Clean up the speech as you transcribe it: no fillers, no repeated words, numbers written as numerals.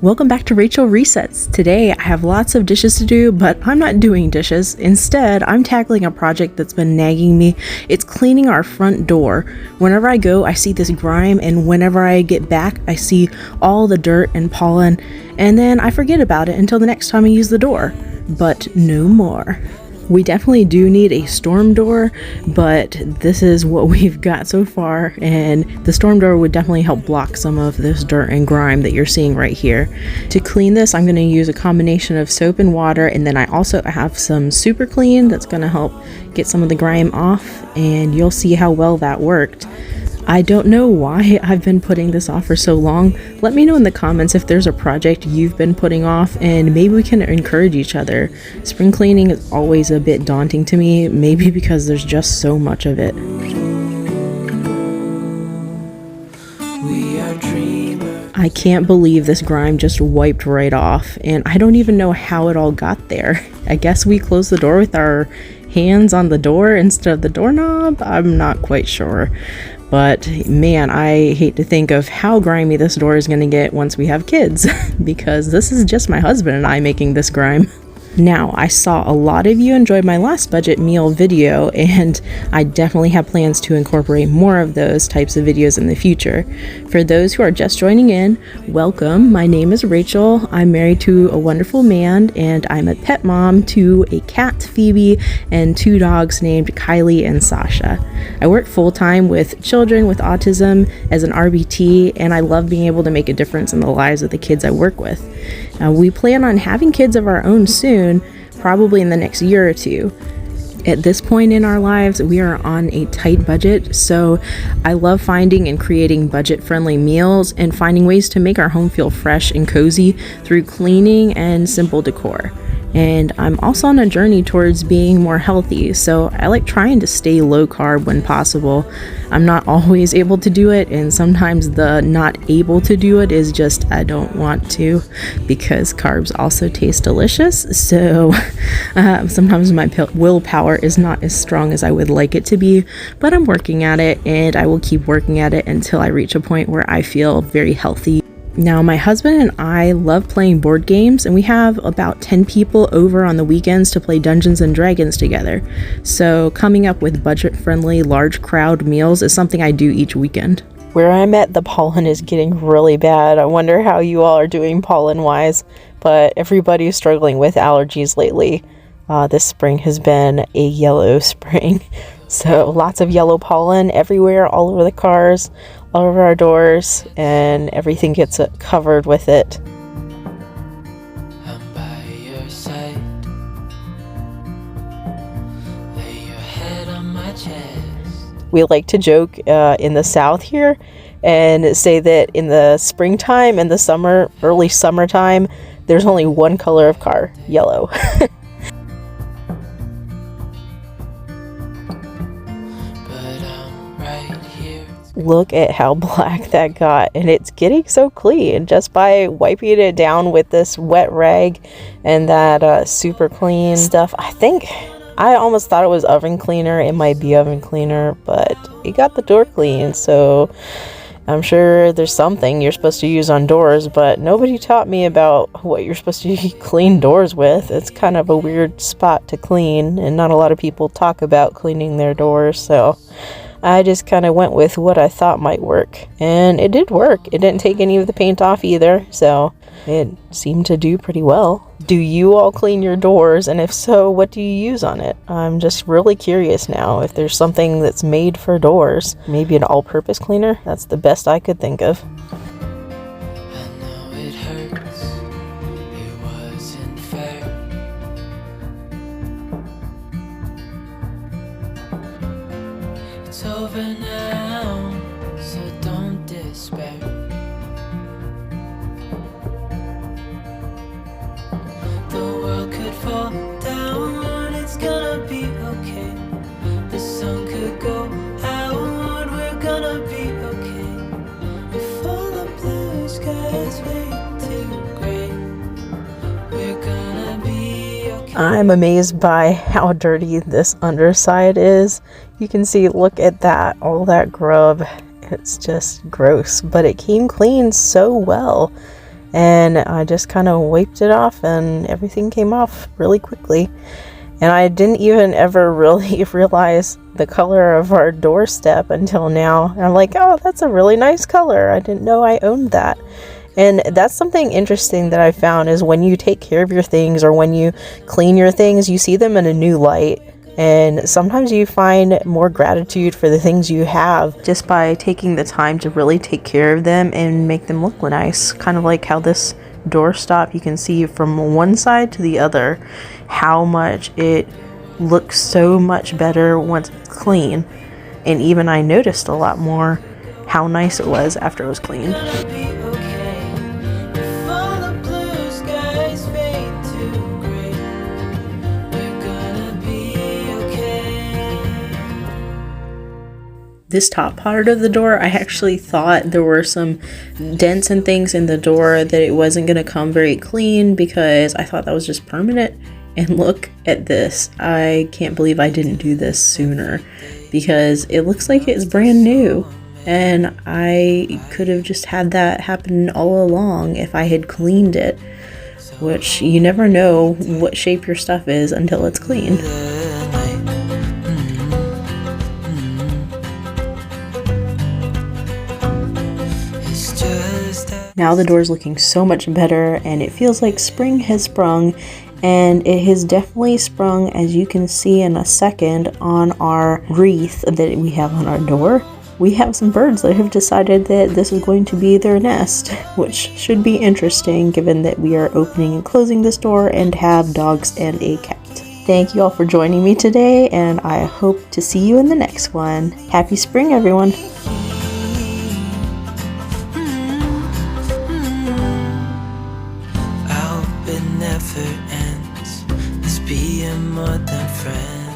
Welcome back to Rachel Resets. Today I have lots of dishes to do, but I'm not doing dishes. Instead, I'm tackling a project that's been nagging me. It's cleaning our front door. Whenever I go, I see this grime, and whenever I get back, I see all the dirt and pollen, and then I forget about it until the next time I use the door. But no more. We definitely do need a storm door, but this is what we've got so far, and the storm door would definitely help block some of this dirt and grime that you're seeing right here. To clean this, I'm going to use a combination of soap and water, and then I also have some super clean that's going to help get some of the grime off, and you'll see how well that worked. I don't know why I've been putting this off for so long. Let me know in the comments if there's a project you've been putting off, and maybe we can encourage each other. Spring cleaning is always a bit daunting to me, maybe because there's just so much of it. I can't believe this grime just wiped right off, and I don't even know how it all got there. I guess we closed the door with our hands on the door instead of the doorknob? I'm not quite sure. But man, I hate to think of how grimy this door is going to get once we have kids, because this is just my husband and I making this grime. Now, I saw a lot of you enjoyed my last budget meal video, and I definitely have plans to incorporate more of those types of videos in the future. For those who are just joining in, welcome. My name is Rachel. I'm married to a wonderful man, and I'm a pet mom to a cat, Phoebe, and 2 dogs named Kylie and Sasha. I work full-time with children with autism as an RBT, and I love being able to make a difference in the lives of the kids I work with. We plan on having kids of our own soon, probably in the next year or two. At this point in our lives, we are on a tight budget, so I love finding and creating budget-friendly meals and finding ways to make our home feel fresh and cozy through cleaning and simple decor. And I'm also on a journey towards being more healthy, so I like trying to stay low carb when possible. I'm not always able to do it, and sometimes the not able to do it is just I don't want to, because carbs also taste delicious. So sometimes my willpower is not as strong as I would like it to be, but I'm working at it, and I will keep working at it until I reach a point where I feel very healthy. Now, my husband and I love playing board games, and we have about 10 people over on the weekends to play Dungeons and Dragons together. So coming up with budget-friendly, large crowd meals is something I do each weekend. Where I'm at, the pollen is getting really bad. I wonder how you all are doing pollen-wise, but everybody's struggling with allergies lately. This spring has been a yellow spring. So lots of yellow pollen everywhere, all over the cars, all over our doors, and everything gets covered with it. I'm by your side. Lay your head on my chest. We like to joke in the South here and say that in the springtime and the summer, early summertime, there's only one color of car, yellow. Look at how black that got, and it's getting so clean just by wiping it down with this wet rag and that super clean stuff. I almost thought it was oven cleaner. It might be oven cleaner, but it got the door clean, so I'm sure there's something you're supposed to use on doors, but nobody taught me about what you're supposed to clean doors with. It's kind of a weird spot to clean, and not a lot of people talk about cleaning their doors, so I just kind of went with what I thought might work, and it did work. It didn't take any of the paint off either, so it seemed to do pretty well. Do you all clean your doors, and if so, what do you use on it? I'm just really curious now if there's something that's made for doors. Maybe an all-purpose cleaner? That's the best I could think of. I know it hurts. It wasn't fair. It's over now, so don't despair. The world could fall down, it's gonna be okay. The sun could go out, we're gonna be okay. If all the blue skies fade to gray, we're gonna be okay. I'm amazed by how dirty this underside is. You can see, look at that, all that grub. It's just gross, but it came clean so well. and I just kind of wiped it off and everything came off really quickly. And I didn't even ever really realize the color of our doorstep until now. And I'm like, oh, that's a really nice color. I didn't know I owned that. And that's something interesting that I found is when you take care of your things or when you clean your things, you see them in a new light. And sometimes you find more gratitude for the things you have just by taking the time to really take care of them and make them look nice. Kind of like how this doorstop, you can see from one side to the other how much it looks so much better once it's clean. And even I noticed a lot more how nice it was after it was cleaned. This top part of the door, I actually thought there were some dents and things in the door that it wasn't going to come very clean because I thought that was just permanent. And look at this. I can't believe I didn't do this sooner because it looks like it's brand new. And I could have just had that happen all along if I had cleaned it, which you never know what shape your stuff is until it's clean. Now the door's looking so much better and it feels like spring has sprung, and it has definitely sprung, as you can see in a second, on our wreath that we have on our door. We have some birds that have decided that this is going to be their nest, which should be interesting given that we are opening and closing this door and have dogs and a cat. Thank you all for joining me today, and I hope to see you in the next one. Happy spring, everyone! Never ends. Let's be more than friends.